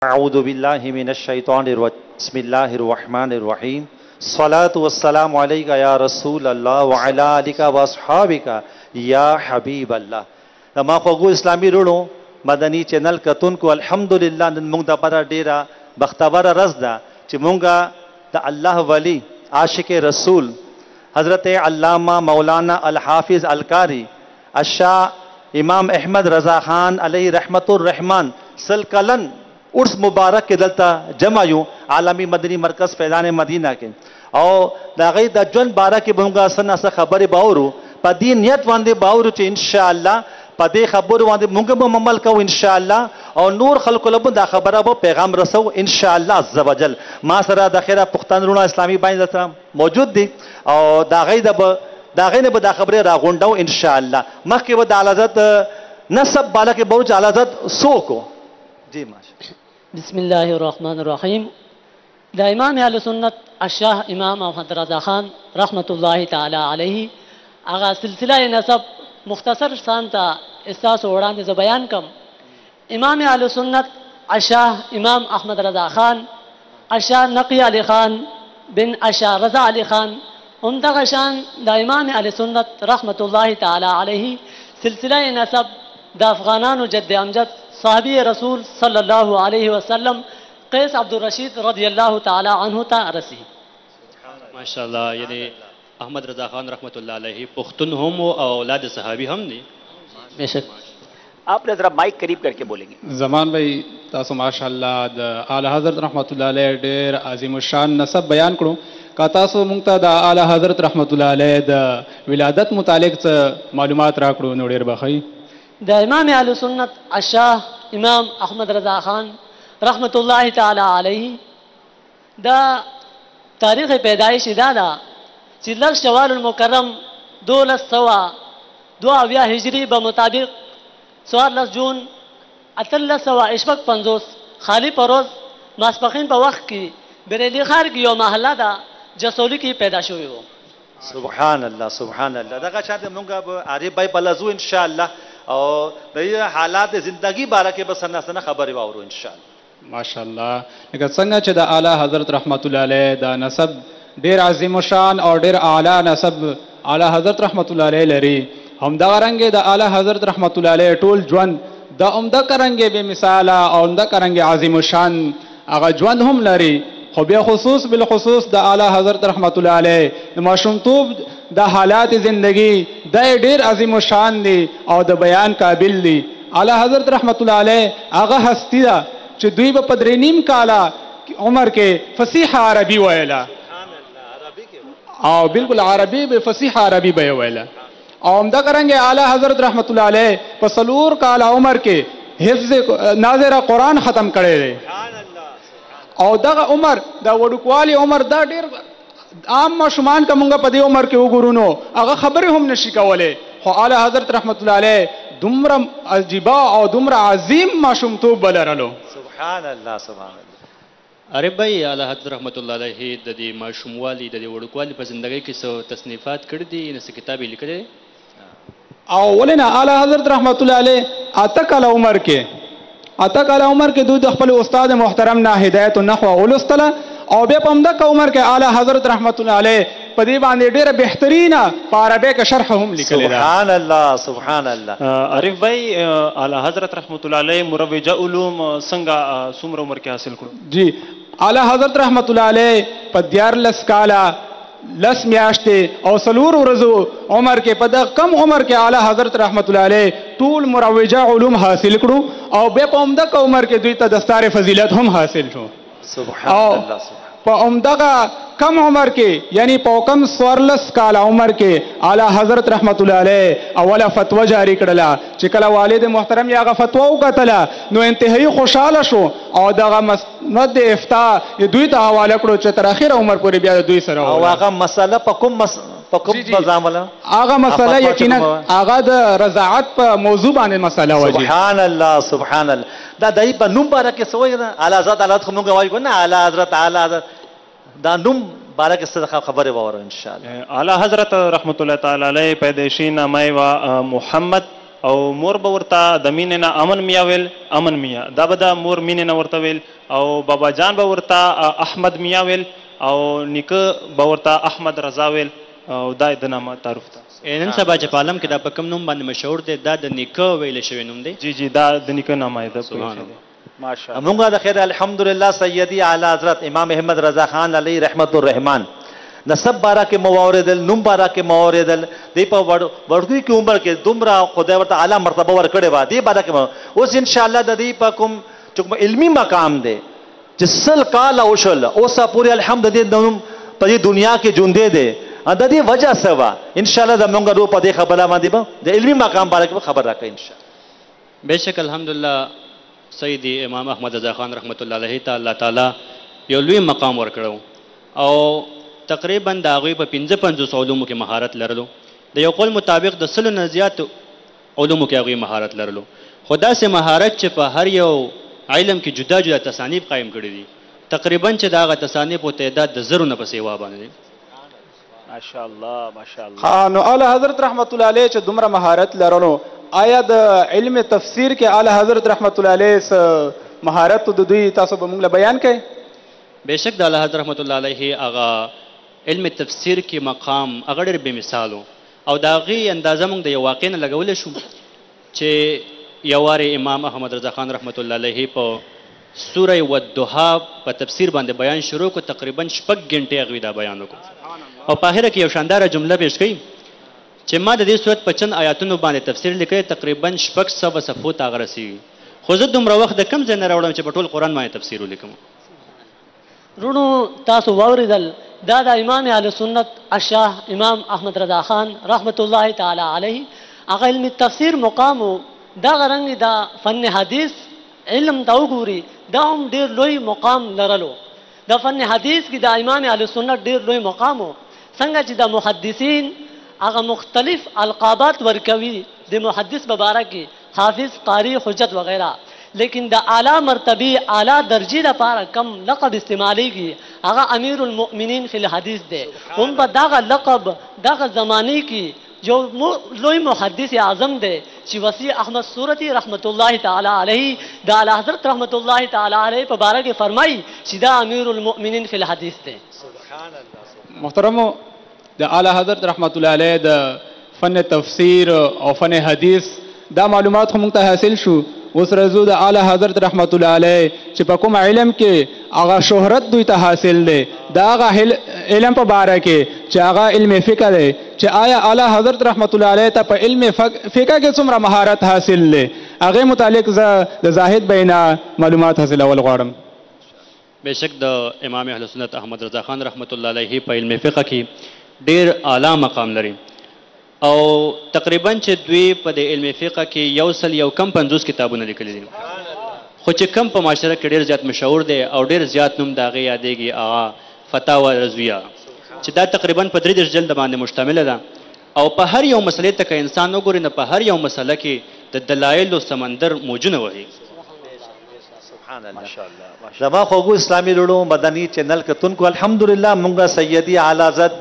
अऊज़ु बिल्लाहि मिनश्शैतानिर्रजीम बिस्मिल्लाहिर्रहमानिर्रहीम स्वलातु वस्सलामु अलैका या रसूल अल्लाह व अला आलिका व अस्हाबिका या हबीब अल्लाह। तमा ख़ुगू इस्लामी रुड़ो मदनी चैनल कतुन को अल्हम्दुलिल्लाह नन मुंग दपरा डेरा बख्तवर रज़दा च मुंगा द अल्लाह वली आशिक रसूल हज़रत अल्लामा मौलाना अल हाफिज़ अल कारी अशाह इमाम अहमद रज़ा खान अलैहि रहमतुर रहमान सलकलन उर्स मुबारक के दलता जमा यूं आलमी मदनी मरकज़ फैज़ान मदीना के और दागई दजन बारह के बहूंगा सना सा खबर बाउरू पदी नियत वांदे बाउरू चे इंशाअल्लाह पदे खबर वांदे मुंगे मुमल को इंशाअल्लाह और नूर खलकुलब दा खबर वो पैगाम रसो इंशाअल्लाह अज़्ज़ा वजल मासरा दखेरा पुख्तान रुना इस्लामी बाइन दता मौजूद दी और दागई ने बदा खबर रागुंडाओ इंशाअल्लाह मख के वो दालजत नसब बाला के बहुत आलाजत सो को जी माशा बिस्मिल्लाहिर्रहमानिर्रहीम। द इमाम अहले सुन्नत अशाह इमाम अहमद रज़ा खान रहमतुल्लाहि ताला अलैहि आगा सिलसिला नसब मुख्तसर शानता एहसास ओढ़ाने से बयान कम इमाम अहले सुन्नत अशाह इमाम अहमद रज़ा खान अशाह नकी अली खान बिन अशाह रज़ा अली खान उमदा शान द इमाम अहले सुन्नत रहमतुल्लाहि ताला अलैहि सिलसिला नसब द अफ़गानान जद्द अमजद साहबी रसूल सल्लल्लाहु अलैहि वसल्लम कैस अब्दुल रशीद रज़ियल्लाहु ताला अन्हु ता रसी माशाअल्लाह। यानी अहमद रज़ा खान रहमतुल्लाह अलैहि पुख्तन हम व औलाद सहाबी हम ने बेशक। आपने जरा माइक करीब करके बोलेंगे। जमान भाई तासो माशाअल्लाह द आला हज़रत रहमतुल्लाह अलैहि डेर अजीम शान नसब बयान करूं का तासो मुंगता द आला हज़रत रहमतुल्लाह अलैहि द विलादत मुतालिक मालूमात राकड़ो नोडेर बखई द इमाम अहले सुन्नत अशाह इमाम अहमद रज़ा खान रहमतुल्लाहि ताला अलैहि द तारीख़ पैदाइश दादा चिल्लर शवाल मुकर्रम 1200 हिजरी बमुताबिक 14 जून 1800 इश्वक 50 खाली परोज मासपखीन पर वक्त की बरेली खार की यो महल्ला दा जसोली की पैदाश हुई हो। सुभान अल्लाह सुभान अल्लाह दगा चाहते मुंगा आरिफ भाई पलजू इंशाअल्लाह और ये हालात जिंदगी बारा के बस सना सना खबर वावरो इंशाअल्लाह माशाअल्लाह। लेकिन संगा च द आला हज़रत रहमतुल्लाह अलैहि द नसब डेर अजीम शान और डेर आला नसब आला हज़रत रहमतुल्लाह अलैहि लरी हम दा रंगे द आला हज़रत रहमतुल्लाह अलैहि टोल जवन द उम्दा करेंगे बेमिसाला और उम्दा करेंगे अजीम शान आगा जवन हम लरी हो बेखुसूस बिलखुसूस द आला हज़रत रहमतुल्लाह अलैहि माशूमतूब द हालात ज़िंदगी द डेर अजीम शान दी और द बयान काबिल दी आला हज़रत रहमतुल्लाह अलैहि आगा हस्ती दा च दुई ब पदरेनीम काला उमर के फसीह अरबी वैला और बिल्कुल अरबी बे फसीह अरबी बे वैला और उम्दा करेंगे आला हज़रत रहमतुल्लाह अलैहि पसलूर काला उमर के हिफ्ज़ नाज़िरा कुरान ख़त्म करे और दगा उमर दा वडुकवाली उमर दा डेर आम माशुमान का मुंगा पदे उमर के उगुरुनो अगर खबरें हम नशिकावले हो आला हज़रत रहमतुल्लाह अलैहि दुमरा अजीबा और दुमरा अजीम माशूम तो बलरलो सुभान अल्लाह सुभान अल्लाह। अरे भाई आला हज़रत रहमतुल्लाह अलैहि द दी माशूम वाली द दी वड़कवाली पर जिंदगी की सो तसनीफात कर दी इन से किताबें लिख दे और बोले ना आला हज़रत रहमतुल्लाह अलैहि अतक अला उमर के अतक अला उमर के दूध खपल उस्ताद मोहतरम ना हिदायत नहवा उलस्तला और बे पमदा का उमर के आला हज़रत रहमतुल्लाह अलैहि पदी बांधे डेर बेहतरीन पारबे का शरह हम लिखले सुभान अल्लाह सुभान अल्लाह। आरिफ भाई आला हज़रत रहमतुल्लाह अलैहि मुरव्विजा उलूम संगा सुमर उमर के हासिल करो जी आला हज़रत रहमतुल्लाह अलैहि पद्यार लसकाला लस म्याश्ते और सलूर उर्जू उमर के पद कम उमर के आला हज़रत रहमतुल्लाह अलैहि टूल मुरव्विजा उलूम हासिल करूँ और बेपमदा का उमर के दुई दस्तार फजीलत हम हासिल हो सुभान अल्लाह। उम्दा का कम उमर के यानी पौकम स्वरलस काला उमर के आला हज़रत रहमतुल्लाह अलैहि अवला फतवा जारी करला चिकला वालिद मोहतरम या फतवा का तला नो इंतहाई खुशहाल शो और दगा मसनद इफ्ता ये दुई ता हवाला करो च तराखिर उमर पूरी बिया दुई सरा और आगा मसाला पकुम बजामला आगा मसाला यकीनन आगा द रज़ाअत पर मौजू बाने मसाला वजी सुभान अल्लाह सुभान अल्लाह दा दई पर नुम बारा के सोए ना आला हज़रत आला खमनु गवाई को ना आला हज़रत दा नुम बारा के सदका खबर वावर इंशाअल्लाह। आला हज़रत रहमतुल्लाह ताला अलैहि पैदाइशी नामे व मोहम्मद او مور به ورته د مینې نه امن میا ویل امن میا، دا به د مور مینې نه ورته ویل. او بابا جان به ورته احمد میا ویل او نیکه به ورته احمد رضا ویل. او دا د نامه تعارف ده. نن سبا چې په عالم کې دا په کوم نوم باندې مشهور دی، دا د نیکه ویل شوی نوم دی؟ جی جی دا د نیکه نامه ده. ماشاءالله. مونږه د خیر الحمدلله سیدی اعلی حضرت امام احمد رضا خان علی رحمت الرحمن نسب بارا کې مواردل، نوم بارا کې مواردل، دی په وړوکی کې عمر کې دومره خدای ورته اعلی مرتبه ورکړې و، دی بارا کې اوس ان شاء الله د دې په کوم چې علمی مقام دی چې سل کال او شل اوسه پوری الحمدلله نوم په دې دنیا کې ژوندې دی. د دې وجہ سوا ان شاء الله زمونږ رو په دې خبره باندې به د علمی مقام باره کې خبر راکړي ان شاء الله. بهشک الحمدلله سیدی امام احمد رضا خان رحمت الله علیه ته الله تعالی یو لوی مقام ورکړو او تقریبا د هغوی په 55 علومو کې مهارت لرلو. د یو قول مطابق د 100 نه زیات علومو کې هغوی مهارت لرلو. خو داسې مهارت چې په هر یو علم کې جدا جدا تصانیف قایم کړي دي، تقریبا چې د هغه تصانیفو تعداد د زرو نه په سیوا باندې دی. ماشاءالله ماشاءالله. نو اعلی حضرت رحمت الله علیه چې دومره مهارت لرلو، آیا د علم تفسیر کې اعلی حضرت رحمت الله علیه مهارت د دوی تاسو به موږ له بیان کړئ؟ بهشک د اعلی حضرت رحمت الله علیه هغه علم تفسیر کې مقام هغه ډېر بې مثالو او د هغې اندازه موږ د یو واقع نه لګولی شو چې یو وارې امام احمد رضا خان رحمت الله علیه په سوره والضحا په تفسیر باندې بیان شروع کو، تقریبا 6 غنټې هغوی دا بیان وکړو او په آخره کې یو شانداره جمله پیش کړي چې ما د دې صورت په چند آیاتونو باندې تفسیر لیکلی، تقریبا 600 صفحو ته هغه رسېږي. خو زه دومره وخت د کوم ځای نه راوړم چې په ټول قرآن باندې تفسیر ولیکم. رونو تاسو واوریدل دا د امام اهل سنت الشاه امام احمد رضا خان رحمت الله تعالی علیه هغه علم تفسیر مقام دا غرنګ دا فن حدیث علم دا وګوري دا هم ډیر لوی مقام لرلو. دا فن حدیث کې د امام اهل سنت ډیر لوی مقام څنګه چې د محدثین هغه مختلف القابات ورکوي د محدث مبارک حافظ قاری حجت وغیرہ، لیکن د اعلی مرتبه اعلی درجه لپاره کم لقب استعمالیږي هغه امیر المؤمنین فی الحدیث دی. هم په دغه لقب دغه زمانه کې جو لوی محدث اعظم دی چې وسیع احمد صورتی رحمت الله تعالی علیه د اعلی حضرت رحمت الله تعالی علیه په باره کې فرمایي چې دا امیر المؤمنین فی الحدیث دی. محترمو، د اعلی حضرت رحمت الله علیه د فن تفسیر او فن حدیث دا معلومات خو موږ ته حاصل شو. اوس رضو د اعلی حضرت رحمت الله علیه چې په کوم علم کې هغه شهرت دوی ته حاصل دی، د هغه علم په باره کې چې هغه علم فقه دی، چې آیا اعلی حضرت رحمت الله علیه ته په علم فقه کې څومره مهارت حاصل دی، هغې متعلق زه د زاهد بینا معلومات حاصلول غواړم. بهشک د امام اهل سنت احمد رضا خان رحمت الله علیه په علم فقه کې ډېر اعلی مقام لري او تقریبا چې دوی په د علم فقه کې 150 کتابونه لیکلي دي. خو چې کم په معاشره کې ډېر زیات مشهور دی او ډېر زیات نوم د هغې یادېږي هغه فتاوا رضویه چې دا تقریبا په 33 جلد باندې مشتمله ده او په هر یو مسلې ته که انسان وګوري نه په هر یو مسله کې د دلایلو سمندر موجونه وهي. زما خوږو اسلامي لړو مدني چینل کتونکو الحمدلله مونږه سیدی اعلی حضرت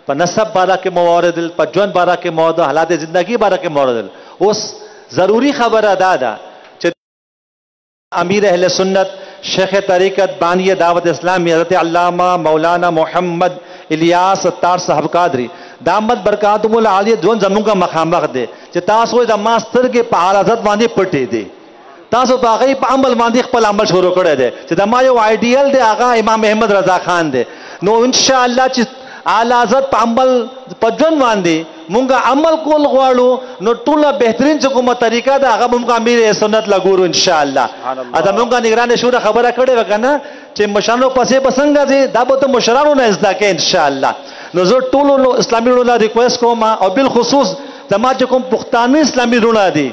په نسب باره کې مواردل، په ژوند باره کې مواردل، حالات زندگی باره کې مواردل. اوس ضروری خبره دا ده چې امیر اهل سنت شیخ طریقت بانی دعوت اسلامی حضرت علامہ مولانا محمد الیاس ستار صاحب قادری دامت برکاتهم العالیہ ځوان زمونږه مخامخ دی چې تاسو د ما سترګې په اعلی حضرت باندې پټې دي، تاسو په هغې په عمل باندې خپل عمل شروع کړی دی چې د ما یو آیډیل دی هغه امام احمد رضا خان دی. نو انشاءالله چې اعلی حضرت په عمل په ژوند باندې مونږ عمل کول غواړو نو ټوله بهترین چې کومه طریقه ده هغه مونږ امیر سنت لګورو انشاءالله. دا مونږ نگران شورا خبره کړې وه که نه چې مشرانو پسې به څنګه ځي، دا به ته مشرانو نه زده کوې انشاءالله. نو زه ټولو اسلامي وروڼو ته ریکویسټ کوم او بالخصوص زما چې کوم پښتانه اسلامي وروڼه دي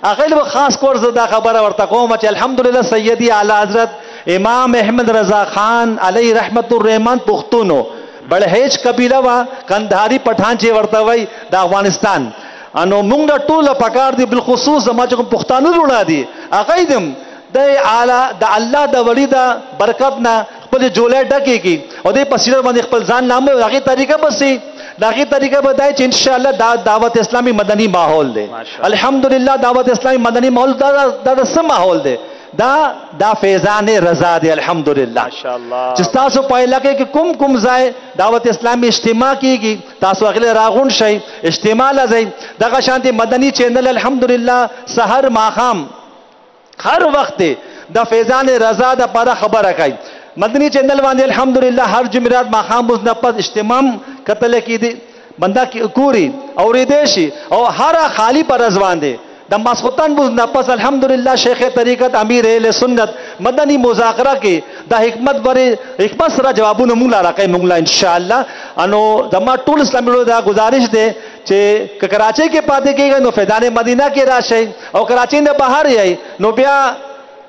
هغې به خاص کور زه دا خبره ورته کوم چې الحمدلله سیدي اعلی حضرت امام احمد رضا خان علیه رحمت الرحمن پښتونو بڑهیج قبیله وا کندهاری پټھان چې ورته وای د افغانستان انو موږ ټول پکار دي بالخصوص زما چې کوم پښتانه وروڼه دي هغه دې د اعلی د الله د ولی د برکت نه خپل جولې ډکې کی او دې پسیره باندې خپل ځان نامه هغه طریقه بسې दाखी तरीका बताए इंशाअल्लाह दावत इस्लामी मदनी माहौल दे अल्हम्दुलिल्लाह दावत इस्लामी मदनी माहौल दा माहौल दे दा फैजान रजा दे अल्हम्दुलिल्लाह माशाअल्लाह जिस तासो पहला के कुम कुम जाए दावत इस्लामी इज्तिमा की तासो अगले रागुन शई इज्तिमा ला जाए दगा शांति मदनी चैनल अल्हम्दुलिल्लाह सहर माखाम हर वक्त दा फैजान रजा दा पारा खबर रखाई मदनी चैनल वाले अल्हम्दुलिल्लाह हर जुमेरात माखाम मुज़नपद इज्तिमाम कतल की दी बंदा की कूरी और देशी और हर खाली पर रजवान दे दमासुतन मुज़नपस अल्हम्दुलिल्लाह शेख तरीकत अमीर अहले सुन्नत मदनी मुज़ाकरा की दा हिकमत बरे हिकमत सरा जवाबु न मुंगला रखे मुंगला इंशाअल्लाह अनो दमा टूल इस्लामी दा गुजारिश दे चे कराची के पाते के नो फैजान मदीना के राशे और कराची ने बाहर आई नो बिया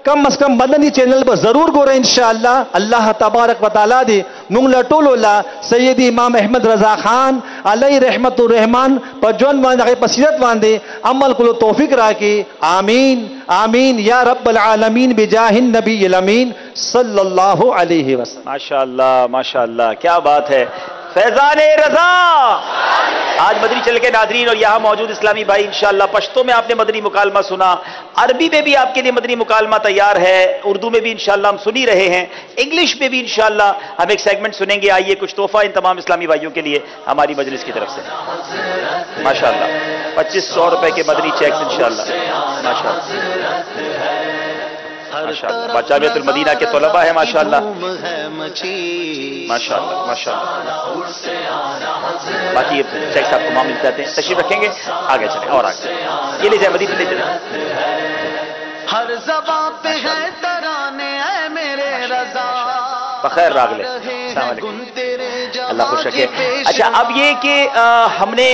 कम अज कम मदनी चैनल पर जरूर गोरे इंशाअल्लाह अल्लाह तबारक व तआला दी मुंगला टोलोला सैयदी इमाम अहमद रजा खान अलैहि रहमतुर रहमान पर जोन वांदे पसीरत वांदे अमल को तौफीक राखी आमीन आमीन या रब्बल आलमीन बिजाहिन नबील अमीन सल्लल्लाहु अलैहि वसल्लम। माशाअल्लाह माशाअल्लाह, क्या बात है। फैजान रजा आज मदनी चल के नादरीन और यहाँ मौजूद इस्लामी भाई इंशाअल्लाह पश्तो में आपने मदनी मुकालमा सुना, अरबी में भी आपके लिए मदनी मुकालमा तैयार है, उर्दू में भी इंशाअल्लाह हम सुन ही रहे हैं, इंग्लिश में भी इंशाअल्लाह हम एक सेगमेंट सुनेंगे। आइए कुछ तोहफा इन तमाम इस्लामी भाइयों के लिए हमारी मजलिस की तरफ से। माशाअल्लाह 2500 रुपए के मदनी चेक्स इंशाअल्लाह। माशाअल्लाह माशाअल्लाह जामिअतुल मदीना के तलबा है माशाअल्लाह माशाअल्लाह माशाअल्लाह। बाकी ये चेक्स आपको वहां मिल जाते हैं, तशरीफ रखेंगे, आगे चले और आगे ये ले जाए मदीना ले चले। हर ज़बान पे है तराने ऐ मेरे रज़ा बखैर रागले अल्लाह खुश रखे। अच्छा अब ये कि हमने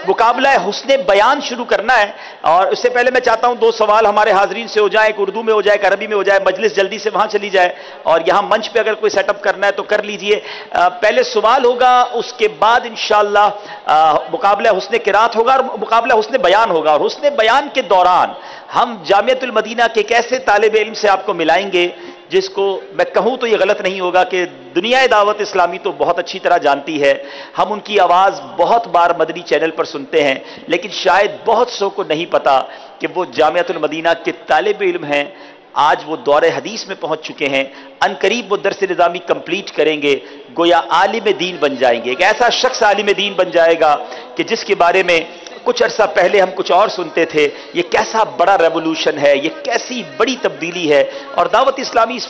मुकाबला हुस्ने बयान शुरू करना है और उससे पहले मैं चाहता हूं 2 सवाल हमारे हाजरीन से हो जाए, एक उर्दू में हो जाए, एक अरबी में हो जाए, मजलिस जल्दी से वहां चली जाए और यहां मंच पे अगर कोई सेटअप करना है तो कर लीजिए। पहले सवाल होगा, उसके बाद इंशाअल्लाह मुकाबला हुस्ने किरात होगा और मुकाबला हुस्ने बयान होगा। और हुस्ने बयान के दौरान हम जामिअतुल मदीना के एक ऐसे तालिब इल्म से आपको मिलाएंगे जिसको मैं कहूं तो ये गलत नहीं होगा कि दुनिया दावत इस्लामी तो बहुत अच्छी तरह जानती है। हम उनकी आवाज बहुत बार मदनी चैनल पर सुनते हैं, लेकिन शायद बहुत सौ को नहीं पता कि वो जामिअतुल मदीना के तालिब इल्म हैं। आज वो दौरे हदीस में पहुंच चुके हैं, अनकरीब वो दर्स निज़ामी कंप्लीट करेंगे, गोया आलिम दीन बन जाएंगे। एक ऐसा शख्स आलिम दीन बन जाएगा कि जिसके बारे में कुछ अरसा पहले हम कुछ और सुनते थे। ये कैसा बड़ा रेवोल्यूशन है, ये कैसी बड़ी तब्दीली है और दावत इस्लामी इस